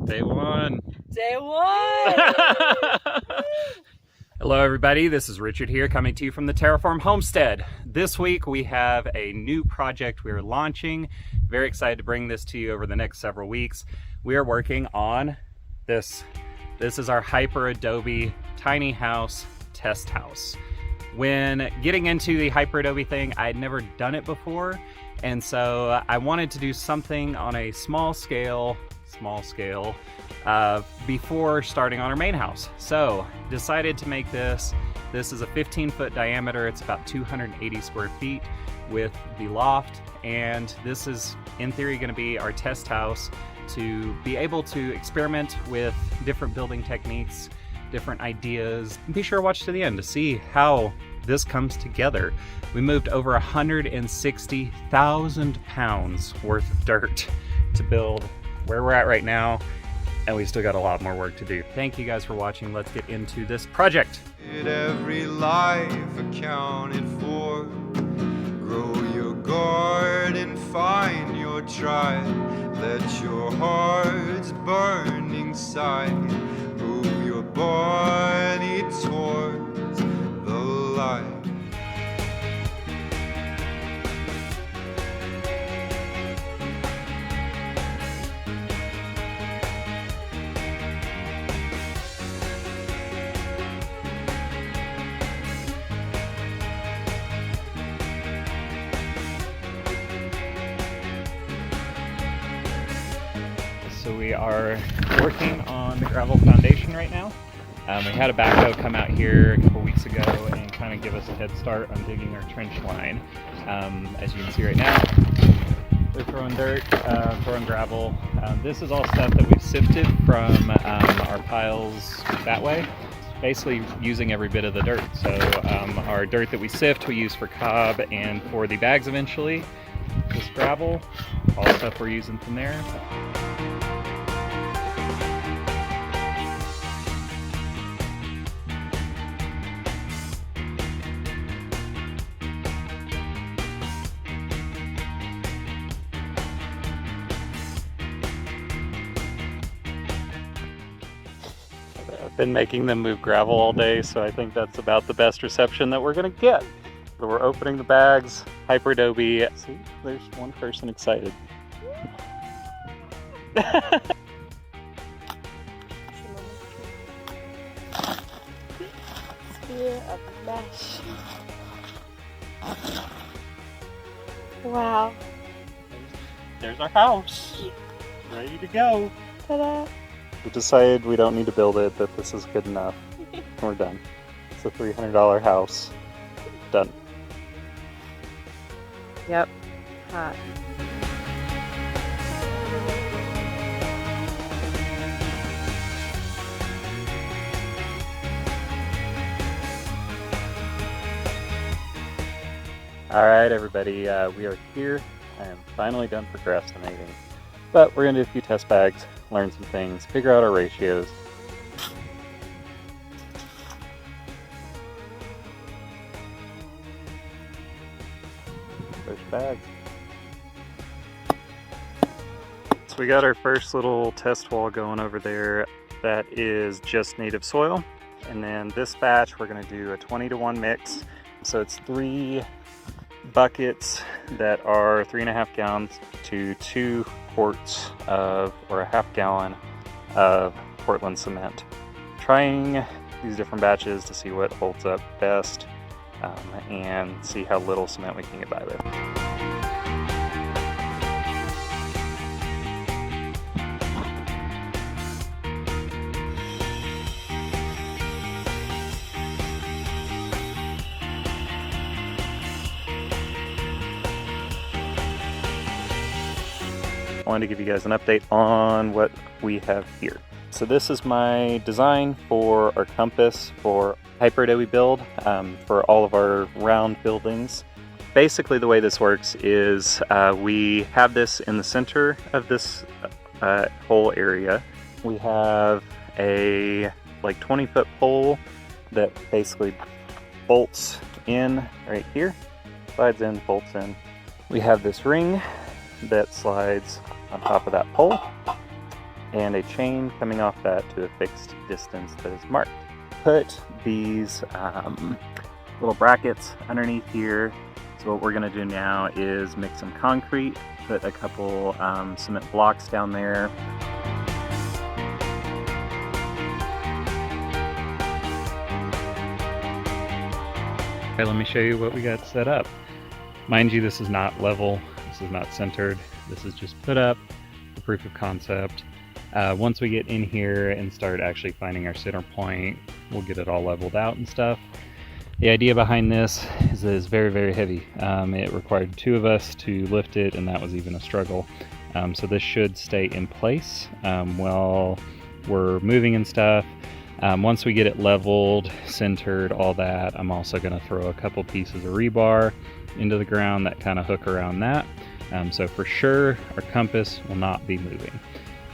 Day one. Day one! Hello everybody, this is Richard here coming to you from the Terraform Homestead. This week we have a new project we are launching. Very excited to bring this to you over the next several weeks. We are working on this. This is our Hyperadobe tiny house test house. When getting into the Hyperadobe thing, I had never done it before, and so I wanted to do something on a small scale before starting on our main house. So decided to make this. This is a 15-foot diameter. It's about 280 square feet with the loft, and this is in theory going to be our test house to be able to experiment with different building techniques, different ideas. Be sure to watch to the end to see how this comes together. We moved over 160,000 pounds worth of dirt to build where we're at right now, and we still got a lot more work to do. Thank you guys for watching. Let's get into this project. Every life accounted for. Grow your garden, find your tribe. Let your heart's burning side move your body towards the light. So we are working on the gravel foundation right now. We had a backhoe come out here a couple weeks ago and kind of give us a head start on digging our trench line. As you can see right now, they're throwing dirt, throwing gravel. This is all stuff that we've sifted from our piles that way, basically using every bit of the dirt. So our dirt that we sift we use for cob and for the bags eventually. This gravel, all stuff we're using from there. I've been making them move gravel all day, so I think that's about the best reception that we're gonna get. So we're opening the bags, Hyperadobe. See, there's one person excited. Spear of mesh. Wow. There's our house, ready to go. Ta-da! We decided we don't need to build it, that this is good enough. We're done. It's a $300 house. Done. Yep. Hot. All right, everybody, we are here. I am finally done procrastinating. But we're gonna do a few test bags, learn some things, figure out our ratios. First bag. So we got our first little test wall going over there. That is just native soil. And then this batch, we're gonna do a 20-to-1 mix. So it's 3 buckets that are 3.5 gallons to 2 quarts of, or a half gallon of Portland cement. Trying these different batches to see what holds up best and see how little cement we can get by with. I wanted to give you guys an update on what we have here. So this is my design for our compass for Hyperadobe build for all of our round buildings. Basically the way this works is we have this in the center of this whole area. We have a like 20-foot pole that basically bolts in right here, slides in, bolts in. We have this ring that slides on top of that pole. and a chain coming off that to a fixed distance that is marked. Put these little brackets underneath here. So what we're going to do now is mix some concrete, put a couple cement blocks down there. Okay, let me show you what we got set up. Mind you, this is not level, this is not centered, this is just put up, the proof of concept. Once we get in here and start actually finding our center point, we'll get it all leveled out and stuff. The idea behind this is that it's very, very heavy. It required 2 of us to lift it, and that was even a struggle. So this should stay in place while we're moving and stuff. Once we get it leveled, centered, all that, I'm also going to throw a couple pieces of rebar into the ground that kind of hook around that. So for sure, our compass will not be moving.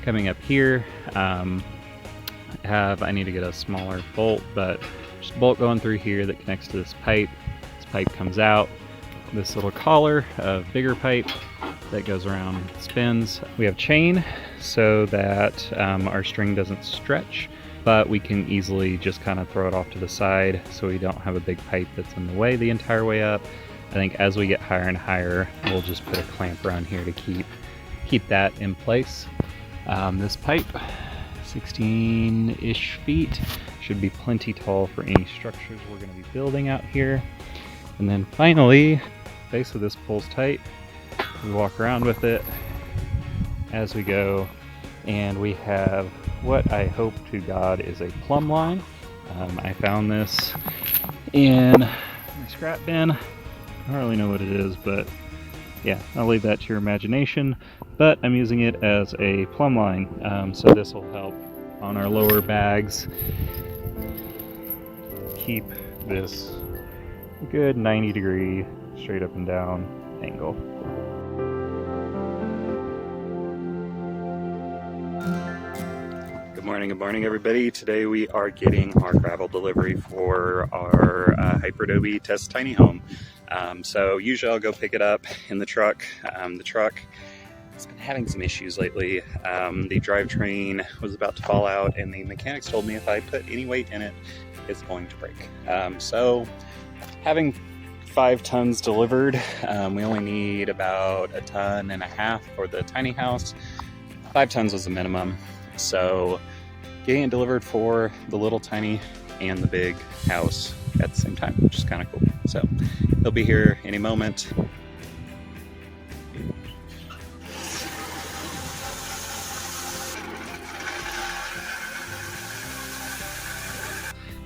Coming up here, I need to get a smaller bolt, but just a bolt going through here that connects to this pipe. This pipe comes out, this little collar of bigger pipe that goes around, spins. We have chain so that our string doesn't stretch, but we can easily just kind of throw it off to the side so we don't have a big pipe that's in the way the entire way up. I think as we get higher and higher, we'll just put a clamp around here to keep that in place. This pipe, 16-ish feet, should be plenty tall for any structures we're going to be building out here. And then finally, base of this pulls tight. We walk around with it as we go, and we have what I hope to God is a plumb line. I found this in my scrap bin. I don't really know what it is, but yeah, I'll leave that to your imagination. But I'm using it as a plumb line, so this will help on our lower bags keep this good 90-degree straight up and down angle. Good morning everybody. Today we are getting our gravel delivery for our Hyperadobe test tiny home. So usually I'll go pick it up in the truck. The truck has been having some issues lately. The drivetrain was about to fall out, and the mechanics told me if I put any weight in it, it's going to break. So having 5 tons delivered, we only need about 1.5 tons for the tiny house. 5 tons was the minimum. So getting it delivered for the little tiny and the big house at the same time, which is kind of cool. So they'll be here any moment.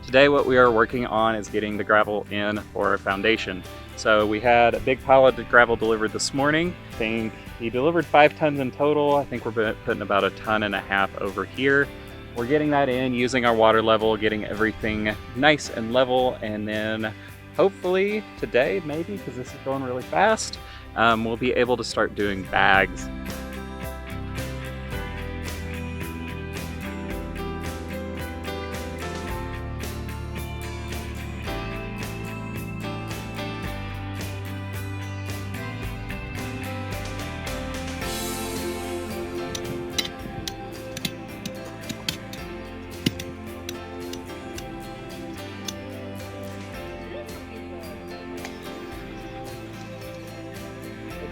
Today what we are working on is getting the gravel in for a foundation. So we had a big pile of gravel delivered this morning. I think he delivered 5 tons in total. I think we're putting about 1.5 tons over here. We're getting that in using our water level, getting everything nice and level, and then hopefully today, maybe, because this is going really fast, we'll be able to start doing bags.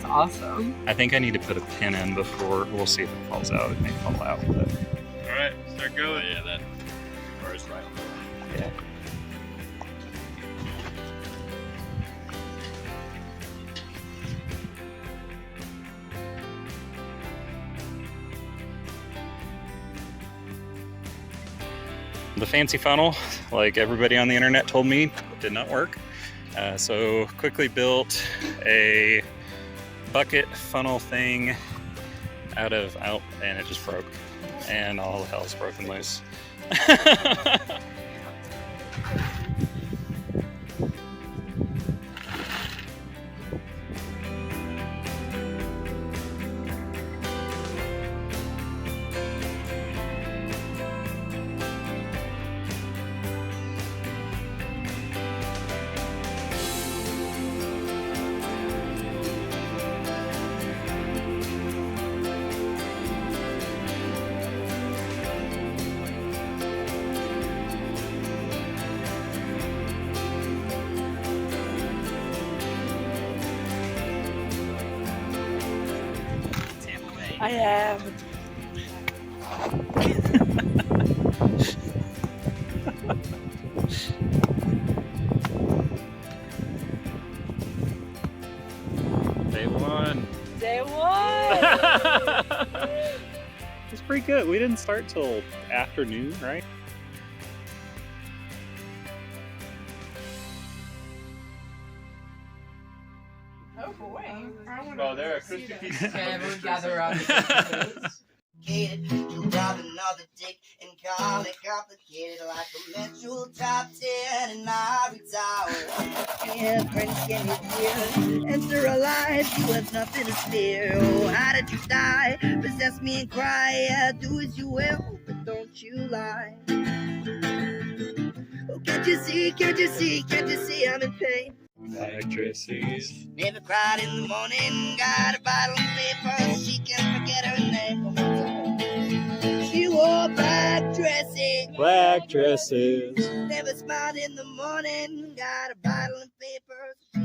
Awesome. I think I need to put a pin in before, we'll see if it falls out. It may fall out, but Alright, start going. Yeah, that first right. yeah. The fancy funnel, like everybody on the internet told me, did not work. So quickly built a bucket funnel thing out, and it just broke, and all hell's broken loose. I am. Day one. Day one. It's pretty good. We didn't start till afternoon, right? Oh boy. Oh, there, acoustic pieces. Everyone gather around the You got another dick and call it complicated like a mental top 10 in Ivory Tower. Yeah, friends, can you hear? Enter alive, you have nothing to fear. Oh, how did you die? Possess me and cry. Yeah, do as you will, but don't you lie. Oh, can't you see, can't you see, can't you see I'm in pain? Actresses. Never cried in the morning, got a bottle of paper, she can't forget her name. She wore black dresses, Black dresses. never smiled in the morning, got a bottle of paper, she